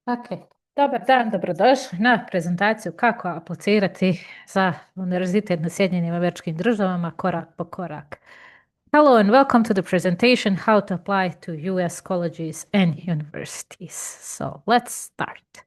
Ok, dobar dan, dobrodošli na prezentaciju kako aplicirati za univerzitet na Sjedinjenim Američkim Državama korak po korak. Hello and welcome to the presentation how to apply to US colleges and universities. So let's start.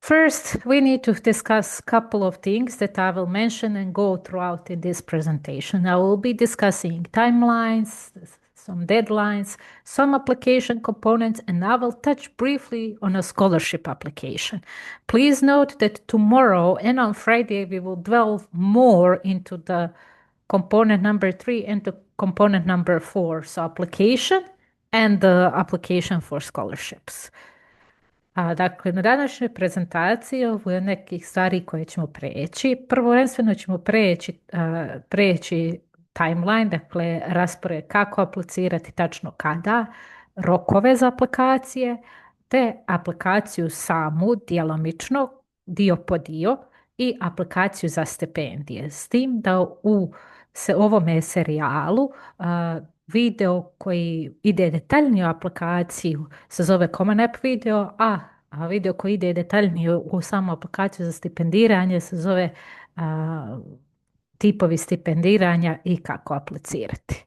First, we need to discuss a couple of things that I will mention and go throughout in this presentation. I will be discussing timelines, some deadlines, some application components, and I will touch briefly on a scholarship application. Please note that tomorrow and on Friday, we will delve more into the component number 3 and the component number 4, so application and the application for scholarships. Dakle, na današnjoj prezentaciji ovo je nekih stvari koje ćemo preći. Prvenstveno ćemo preći timeline, dakle raspored kako aplicirati, tačno kada, rokove za aplikacije, te aplikaciju samu djelomično, dio po dio i aplikaciju za stipendije. S tim da u ovome serijalu video koji ide detaljnije u aplikaciju se zove Common App video, a video koji ide detaljnije u samu aplikaciju za stipendiranje se zove tipovi stipendiranja i kako aplicirati.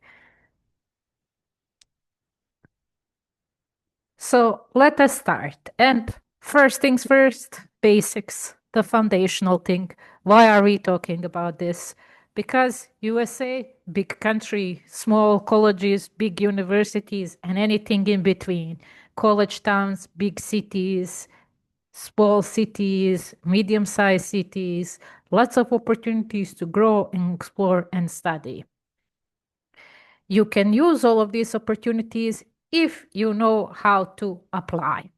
So let us start. And first things first, basics, the foundational thing. Why are we talking about this? Because USA, big country, small colleges, big universities, and anything in between. College towns, big cities, small cities, medium-sized cities, lots of opportunities to grow and explore and study. You can use all of these opportunities if you know how to apply.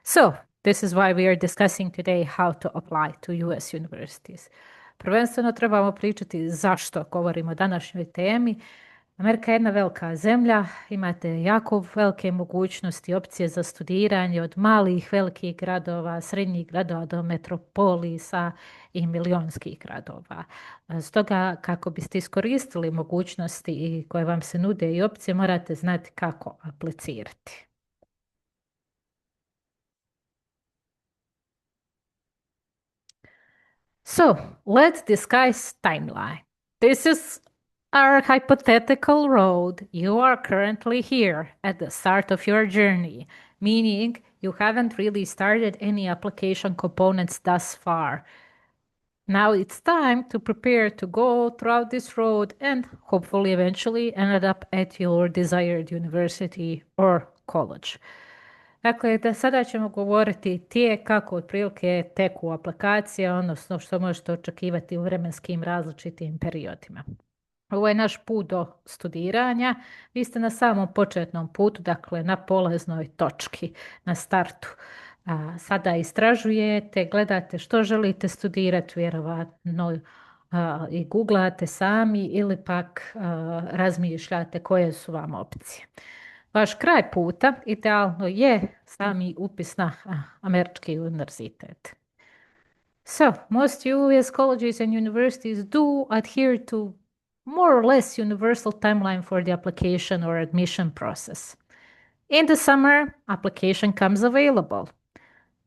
So, this is why we are discussing today how to apply to US universities. Prvenstveno trebamo pričati zašto govorimo o današnjoj temi. Amerika je jedna velika zemlja, imate jako velike mogućnosti, opcije za studiranje od malih, velikih gradova, srednjih gradova do metropolisa i milionskih gradova. Stoga, kako biste iskoristili mogućnosti koje vam se nude i opcije, morate znati kako aplicirati. So, let's discuss timeline. This is our hypothetical road. You are currently here at the start of your journey, meaning you haven't really started any application components thus far. Now it's time to prepare to go throughout this road and hopefully eventually end up at your desired university or college. Dakle, sada ćemo govoriti kako otprilike teku aplikacije, odnosno što možete očekivati u vremenskim različitim periodima. Ovo je naš put do studiranja. Vi ste na samom početnom putu, dakle na polaznoj točki, na startu. Sada istražujete, gledate što želite studirati, vjerovatno i googlate sami ili pak razmišljate koje su vam opcije. Vaš kraj puta idealno je sami upis na američki univerzitet. So, most US colleges and universities do adhere to more or less universal timeline for the application or admission process. In the summer, application comes available.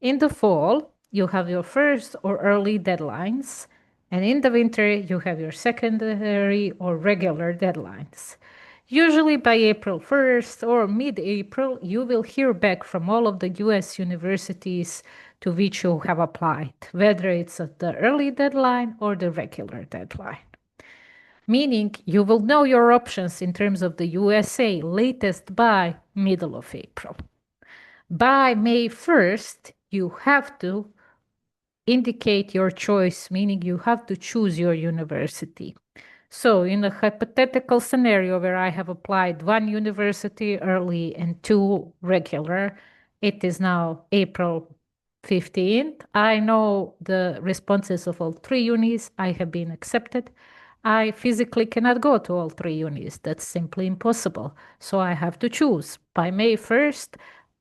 In the fall, you have your first or early deadlines, and in the winter, you have your secondary or regular deadlines. Usually by April 1st or mid-April, you will hear back from all of the US universities to which you have applied, whether it's at the early deadline or the regular deadline. Meaning you will know your options in terms of the USA latest by middle of April. By May 1st, you have to indicate your choice, meaning you have to choose your university. So in a hypothetical scenario where I have applied one university early and two regular, it is now April 15th. I know the responses of all three unis. I have been accepted. I physically cannot go to all three unis. That's simply impossible. So I have to choose. By May 1st,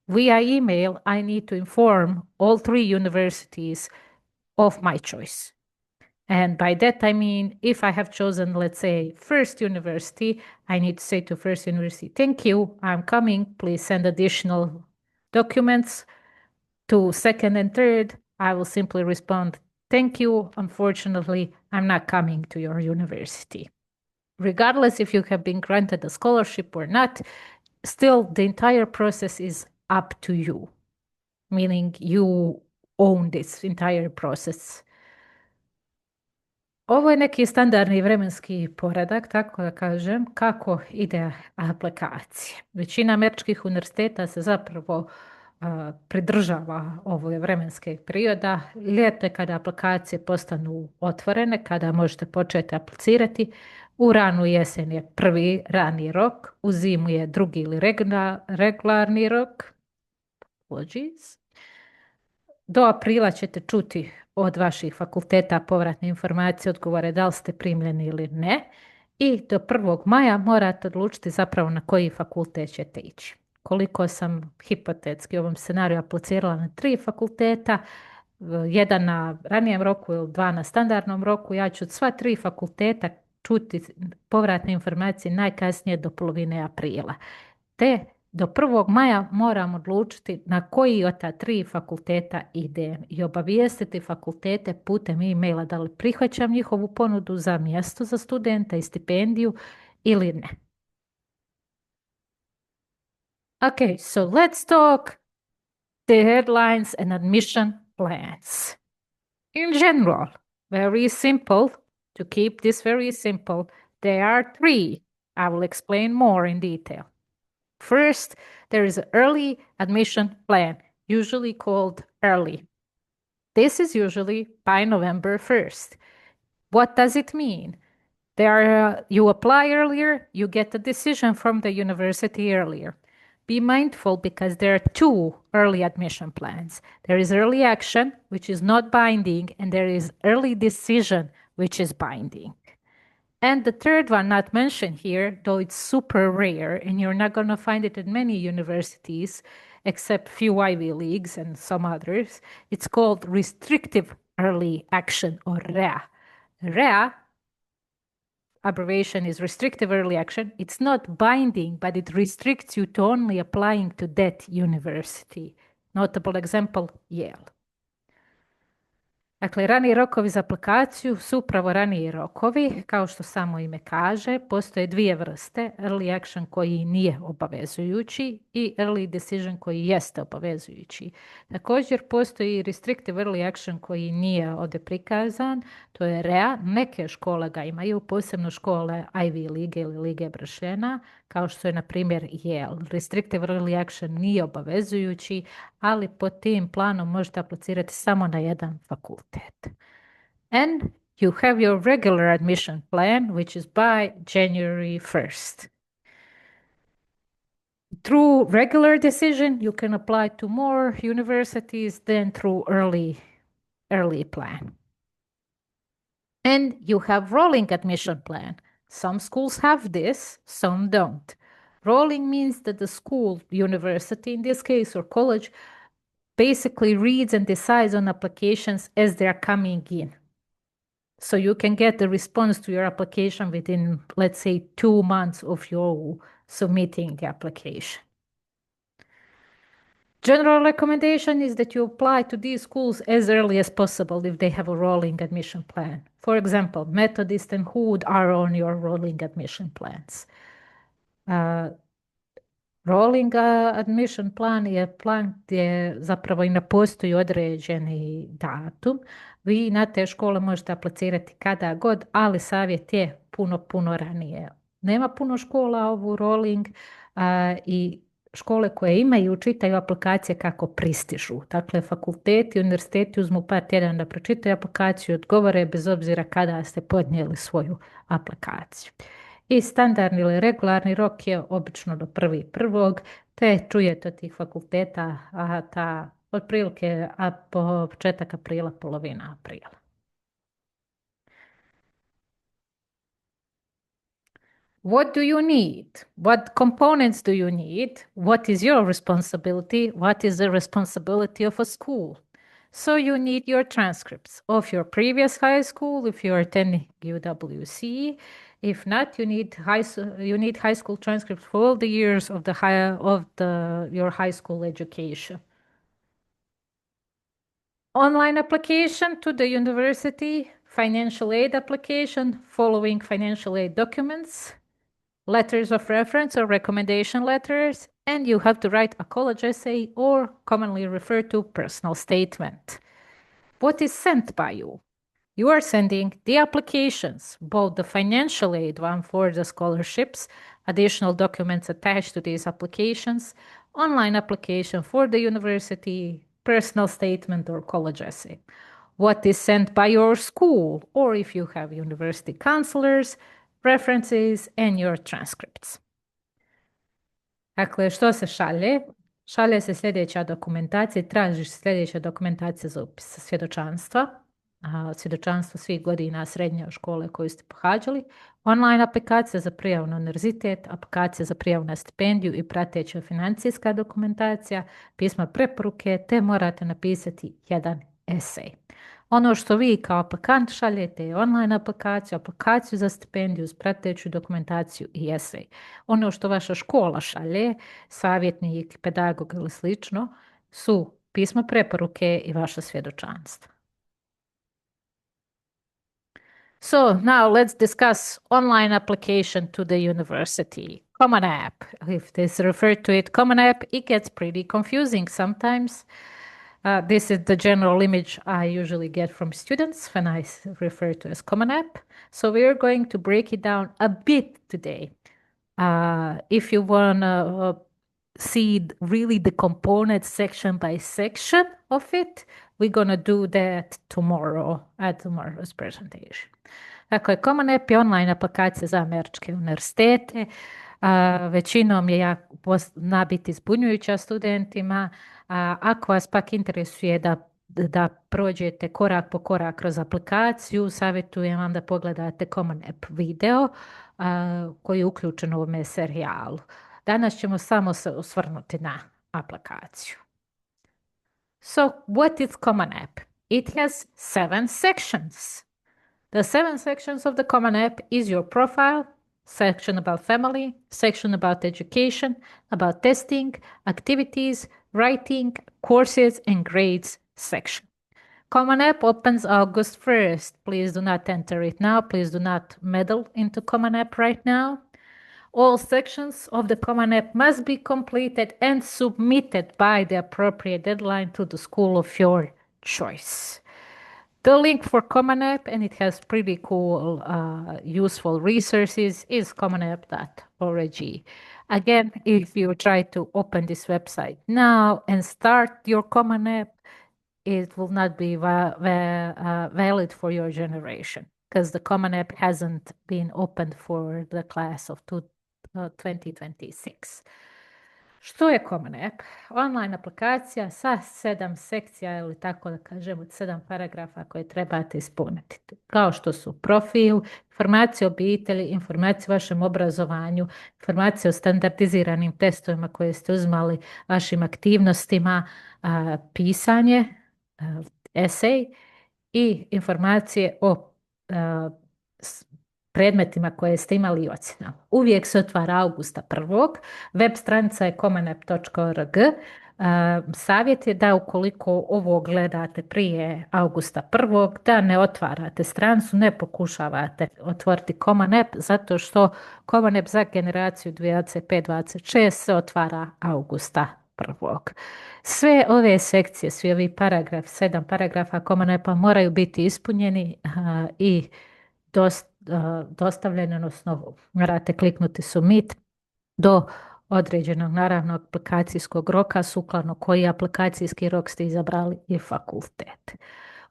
via email, I need to inform all three universities of my choice. And by that, I mean, if I have chosen, let's say, first university, I need to say to first university, thank you, I'm coming. Please send additional documents. To second and third, I will simply respond, thank you. Unfortunately, I'm not coming to your university. Regardless if you have been granted a scholarship or not, still the entire process is up to you, meaning you own this entire process. Ovo je neki standardni vremenski poredak, tako da kažem, kako ide aplikacije. Većina američkih univerziteta se zapravo pridržava ovog vremenskog perioda. Ljeto je kada aplikacije postanu otvorene, kada možete početi aplicirati. U ranu jesen je prvi rani rok, u zimu je drugi ili regularni rok. Do aprila ćete čuti od vaših fakulteta povratne informacije, odgovore da li ste primljeni ili ne. I do 1. maja morate odlučiti zapravo na koji fakultet ćete ići. Koliko sam hipotetski u ovom scenariju aplicirala na 3 fakulteta, jedan na ranijem roku ili 2 na standardnom roku, ja ću od sva 3 fakulteta čuti povratne informacije najkasnije do polovine aprila. Te do 1. maja moram odlučiti na koji od ta 3 fakulteta idem i obavijestiti fakultete putem e-maila da li prihvaćam njihovu ponudu za mjesto za studenta i stipendiju ili ne. Okay, so let's talk the headlines and admission plans. In general, very simple, to keep this very simple, there are 3. I will explain more in detail. First, there is an early admission plan, usually called early. This is usually by November 1st. What does it mean? You apply earlier, you get a decision from the university earlier. Be mindful because there are 2 early admission plans. There is early action, which is not binding, and there is early decision, which is binding. And the third one not mentioned here, though it's super rare and you're not going to find it in many universities, except few Ivy Leagues and some others, it's called restrictive early action, or REA. REA, abbreviation is restrictive early action. It's not binding, but it restricts you to only applying to that university. Notable example, Yale. Dakle, raniji rokovi za aplikaciju su upravo raniji rokovi. Kao što samo ime kaže, postoje 2 vrste. Early action koji nije obavezujući i early decision koji jeste obavezujući. Također postoji restrictive early action koji nije ovdje prikazan. To je REA. Neke škole ga imaju, posebno škole Ivy League ili Lige Bršljena, kao što je na primjer Yale. Restrictive early action nije obavezujući, ali pod tim planom možete aplicirati samo na jedan fakultet. And you have your regular admission plan, which is by January 1st. Through regular decision, you can apply to more universities than through early plan. And you have rolling admission plan. Some schools have this, some don't. Rolling means that the school, university in this case, or college, basically reads and decides on applications as they're coming in. So you can get the response to your application within, let's say, 2 months of your submitting the application. General recommendation is that you apply to these schools as early as possible if they have a rolling admission plan. For example, Methodist and Hood are on your rolling admission plans. Rolling admission plan je plan gdje zapravo i ne postoji određeni datum. Vi na te škole možete aplicirati kada god, ali savjet je puno ranije. Nema puno škola ovu rolling i škole koje imaju čitaju aplikacije kako pristižu. Dakle, fakulteti, univerziteti uzmu par tjedana da pročitaju aplikaciju i odgovore bez obzira kada ste podnijeli svoju aplikaciju. I standardni ili regularni rok je obično do 1.1. te čujete od tih fakulteta otprilike početak aprila, polovina aprila. What do you need? What components do you need? What is your responsibility? What is the responsibility of a school? So you need your transcripts of your previous high school if you're attending UWC. If not, you need high school transcripts for all the years of your high school education. Online application to the university, financial aid application, following financial aid documents, letters of reference or recommendation letters, and you have to write a college essay or commonly referred to personal statement. What is sent by you? You are sending the applications, both the financial aid one for the scholarships, additional documents attached to these applications, online application for the university, personal statement or college essay. What is sent by your school, or if you have university counselors, references and your transcripts. Dakle, što se šalje? Šalje se sljedeća dokumentacija, tražiš sljedeća dokumentacija za upis svjedočanstva, svjedočanstvo svih godina srednje škole koju ste pohađali, online aplikacija za prijavu na univerzitet, aplikacija za prijavu na stipendiju i prateća financijska dokumentacija, pisma preporuke, te morate napisati jedan esej. Ono što vi kao aplikant šaljete je online aplikaciju, aplikaciju za stipendiju uz prateću dokumentaciju i esej. Ono što vaša škola šalje, savjetnik, pedagog ili slično, su pisma preporuke i vaša svjedočanstva. So now let's discuss online application to the university. Common App. If this referred to it Common App, it gets pretty confusing sometimes. This is the general image I usually get from students when I refer to as Common App. So we are going to break it down a bit today. If you want to see really the components section by section of it, we're going to do that tomorrow at tomorrow's presentation. Dakle, Common App je online aplikacija za američke univerzitete. Većinom je jako nabiti zbunjujuća studentima. Ako vas pak interesuje da prođete korak po korak kroz aplikaciju, savjetujem vam da pogledate Common App video koji je uključen u ovome serijalu. Danas ćemo samo se osvrnuti na aplikaciju. So, what is Common App? It has 7 sections. The 7 sections of the Common App is your profile, section about family, section about education, about testing, activities, writing, courses, and grades section. Common App opens August 1st. Please do not enter it now. Please do not meddle into Common App right now. All sections of the Common App must be completed and submitted by the appropriate deadline to the school of your choice. The link for Common App, and it has pretty cool, useful resources, is commonapp.org. Again, if you try to open this website now and start your Common App, it will not be valid for your generation because the Common App hasn't been opened for the class of 2026. Što je Common App? Online aplikacija sa 7 sekcija ili tako da kažemo 7 paragrafa koje trebate ispuniti. Kao što su profil, informacije o obitelji, informacije o vašem obrazovanju, informacije o standardiziranim testovima koje ste uzmali, vašim aktivnostima, pisanje, esej i informacije o predmetima koje ste imali i ocjenama. Uvijek se otvara augusta 1. Web stranica je commonapp.org. Savjet je da ukoliko ovo gledate prije augusta 1. da ne otvarate stranicu, ne pokušavate otvoriti Common App zato što Common App za generaciju 25-26 se otvara augusta 1. Sve ove sekcije, svi ovi paragraf, 7 paragrafa Common Appa moraju biti ispunjeni i dostavljeni, odnosno morate kliknuti submit do određenog naravno aplikacijskog roka sukladno koji aplikacijski rok ste izabrali i fakultet.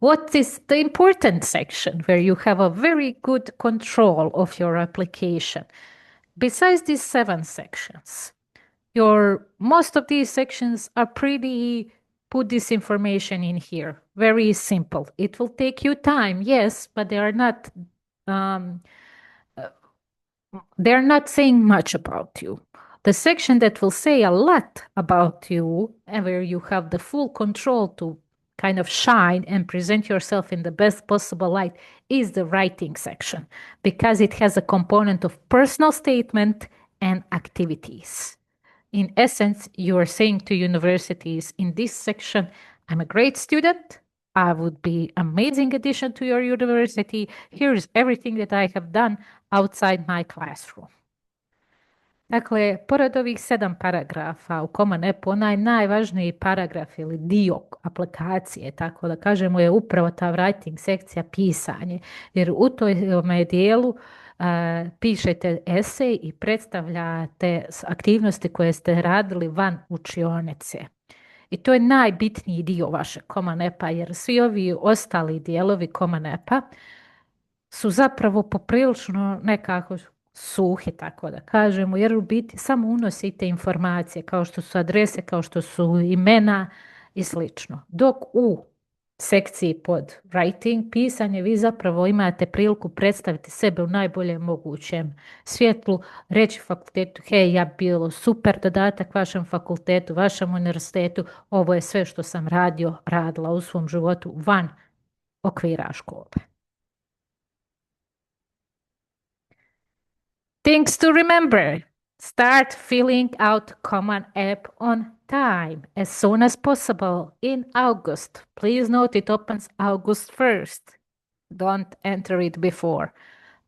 What is the important section where you have a very good control of your application? Besides these 7 sections, most of these sections are pretty, put this information in here, very simple. It will take you time, yes, but they're not saying much about you. The section that will say a lot about you and where you have the full control to kind of shine and present yourself in the best possible light is the writing section, because it has a component of personal statement and activities. In essence, you are saying to universities in this section, I'm a great student. I would be amazing addition to your university. Here's everything that I have done outside my classroom. Dakle, pored ovih 7 paragrafa u Common Appu, onaj najvažniji paragraf ili dio aplikacije, tako da kažemo, je upravo ta writing sekcija, pisanje. Jer u tome dijelu pišete esej i predstavljate aktivnosti koje ste radili van učionice. I to je najbitniji dio vašeg Common Appa, jer svi ovi ostali dijelovi Common Appa su zapravo poprilično nekako suhi, tako da kažemo, jer u biti samo unosite informacije kao što su adrese, kao što su imena i slično. Dok u sekciji pod writing, pisanje, vi zapravo imate priliku predstaviti sebe u najboljem mogućem svjetlu, reći fakultetu, hej, ja bilo super dodatak vašem fakultetu, vašem univerzitetu, ovo je sve što sam radila u svom životu van okvira škole. Things to remember. Start filling out Common App on time as soon as possible in August. Please note it opens August 1st. Don't enter it before.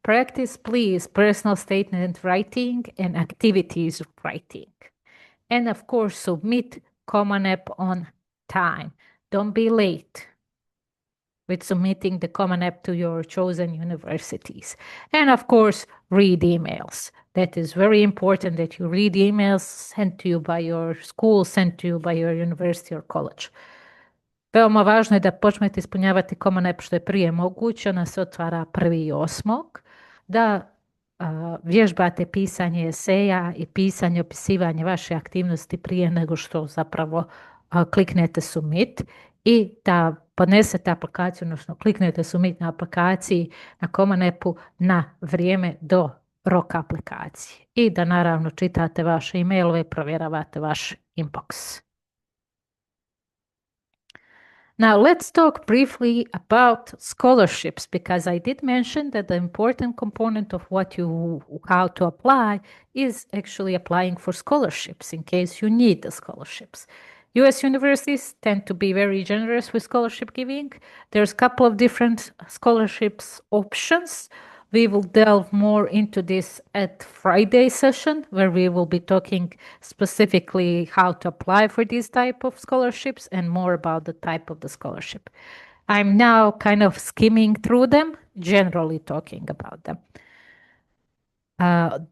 Practice, please, personal statement writing and activities writing. And of course, submit Common App on time. Don't be late with submitting the Common App to your chosen universities. And of course, read emails. That is very important that you read emails sent to you by your school, sent to you by your university or college. Veoma važno je da počnete ispunjavati Common App što je prije moguće. Ona se otvara 1.8. Da vježbate pisanje eseja i pisanje, opisivanje vaše aktivnosti prije nego što zapravo kliknete submit i da podnesete aplikaciju, odnosno kliknete submit na aplikaciji na Common Appu na vrijeme do roka aplikacije i da naravno čitate vaše e-mailove i provjeravate vaš inbox. Now let's talk briefly about scholarships, because I did mention that the important component of how to apply is actually applying for scholarships in case you need the scholarships. US universities tend to be very generous with scholarship giving. There's a couple of different scholarships options. We will delve more into this at Friday session, where we will be talking specifically how to apply for these type of scholarships and more about the type of the scholarship. I'm now kind of skimming through them, generally talking about them.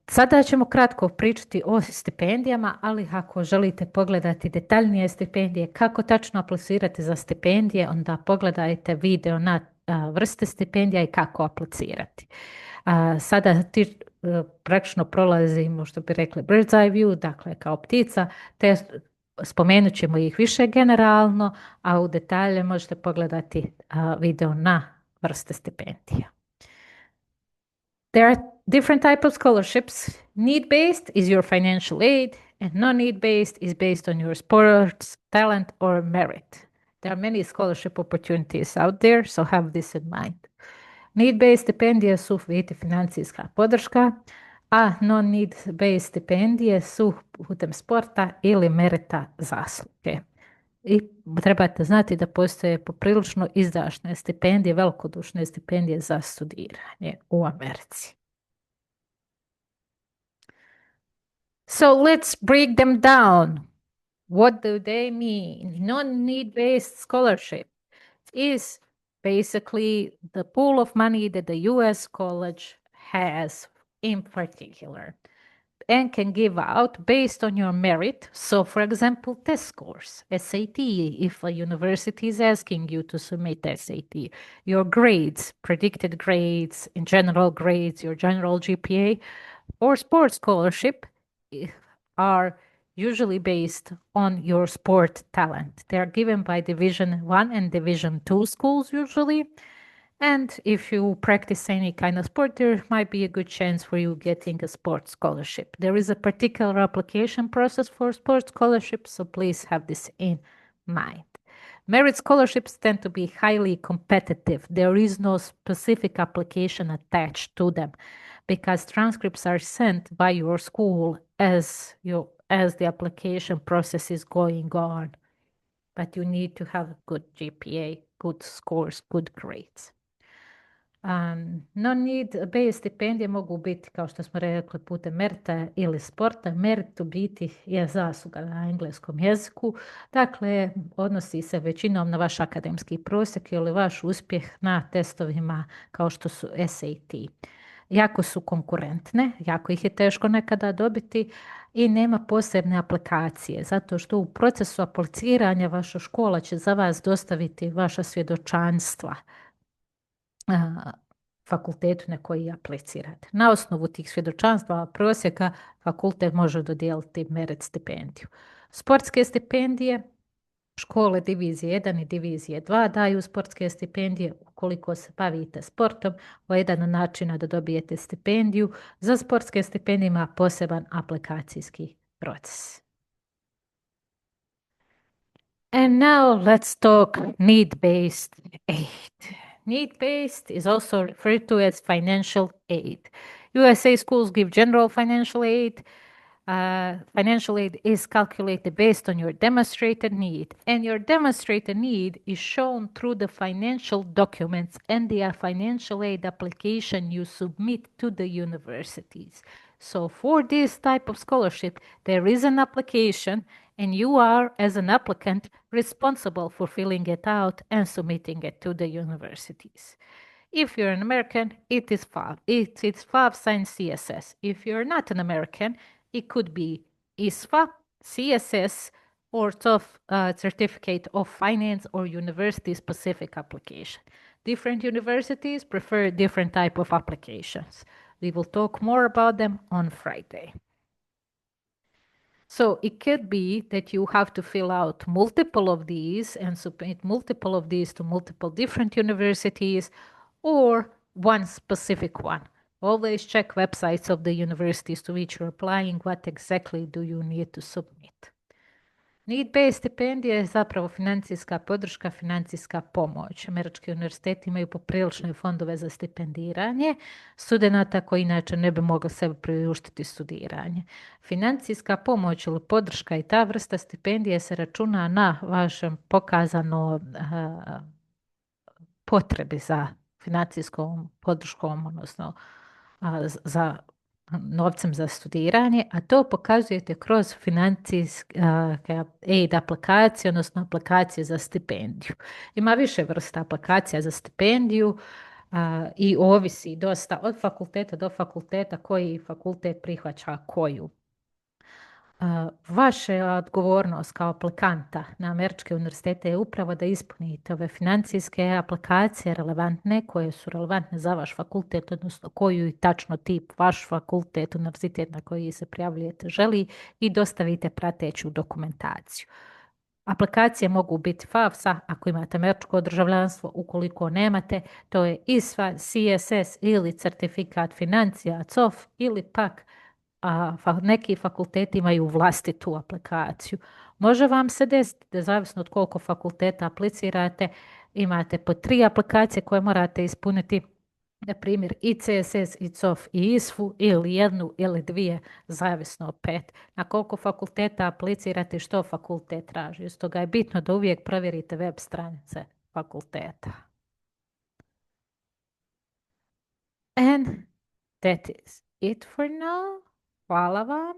Sada ćemo kratko pričati o stipendijama, ali ako želite pogledati detaljnije stipendije, kako tačno aplicirati za stipendije, onda pogledajte video na vrste stipendija i kako aplicirati. Sada praktično prolazimo, što bi rekli, bird's eye view, dakle kao ptica, te spomenut ćemo ih više generalno, a u detalje možete pogledati video na vrste stipendija. There are different types of scholarships. Need-based is your financial aid, and non-need-based is based on your sports, talent, or merit. There are many scholarship opportunities out there, so have this in mind. Need-based stipendije su u biti financijska podrška, a non-need-based stipendije su putem sporta ili merita zasluge. I trebate znati da postoje poprilično izdašne stipendije, velikodušne stipendije za studiranje u Americi. So let's break them down. What do they mean? Non-need-based scholarship is basically the pool of money that the US college has in particular and can give out based on your merit. So, for example, test scores, SAT, if a university is asking you to submit SAT, your grades, predicted grades, in general grades, your general GPA, or sports scholarship are usually based on your sport talent. They are given by Division 1 and Division 2 schools usually. And if you practice any kind of sport, there might be a good chance for you getting a sports scholarship. There is a particular application process for sports scholarships, so please have this in mind. Merit scholarships tend to be highly competitive. There is no specific application attached to them because transcripts are sent by your school as the application process is going on. But you need to have good GPA, good scores, good grades. Non-need-based stipendije mogu biti, kao što smo rekli, putem merita ili sporta. Merit u biti je zasluga na engleskom jeziku. Dakle, odnosi se većinom na vaš akademski prosjek ili vaš uspjeh na testovima kao što su SAT. Jako su konkurentne, jako ih je teško nekada dobiti i nema posebne aplikacije, zato što u procesu apliciranja vaša škola će za vas dostaviti vaša svjedočanstva fakultetu na koji aplicirate. Na osnovu tih svjedočanstva prosjeka fakultet može dodijeliti merit stipendiju. Sportske stipendije, škole divizije 1 i divizije 2 daju sportske stipendije. Ukoliko se bavite sportom, ovo je jedan od načina da dobijete stipendiju. Za sportske stipendije ima poseban aplikacijski proces. And now let's talk need-based aid. Need-based is also referred to as financial aid. USA schools give general financial aid. Financial aid is calculated based on your demonstrated need, and your demonstrated need is shown through the financial documents and the financial aid application you submit to the universities. So for this type of scholarship, there is an application, and you are, as an applicant, responsible for filling it out and submitting it to the universities. If you're an American, it is FAV. It's FAV signed CSS. If you're not an American, it could be ISFA, CSS, or TOEF Certificate of Finance or university-specific application. Different universities prefer different type of applications. We will talk more about them on Friday. So it could be that you have to fill out multiple of these and submit multiple of these to multiple different universities or one specific one. Always check websites of the universities to which you're applying. What exactly do you need to submit? Need-based stipendija je zapravo financijska podrška, financijska pomoć. Američki univerziteti imaju poprilične fondove za stipendiranje studenata koji inače ne bi mogli sebi priuštiti studiranje. Financijska pomoć ili podrška i ta vrsta stipendije se računa na vašem pokazano potrebi za financijskom podrškom, odnosno za novcem za studiranje, a to pokazujete kroz financijske aid aplikacije, odnosno aplikacije za stipendiju. Ima više vrsta aplikacija za stipendiju i ovisi dosta od fakulteta do fakulteta koji fakultet prihvaća koju. Vaša odgovornost kao aplikanta na američke univerzitete je upravo da ispunite ove financijske aplikacije relevantne, koje su relevantne za vaš fakultet, odnosno koju i tačno tip vaš fakultet, univerzitet na koji se prijavljujete želi i dostavite prateću dokumentaciju. Aplikacije mogu biti FAFSA ako imate američko državljanstvo, ukoliko nemate, to je ISFA, CSS ili certifikat financija, COF ili pak neki fakulteti imaju vlastitu aplikaciju. Može vam se desiti da zavisno od koliko fakulteta aplicirate, imate po 3 aplikacije koje morate ispuniti, na primjer i CSS, i COF, i ISFU, ili 1 ili 2, zavisno od 5. Na koliko fakulteta aplicirate, što fakultet traži. Stoga je bitno da uvijek provjerite web stranice fakulteta. And that is it for now. Hvala vam.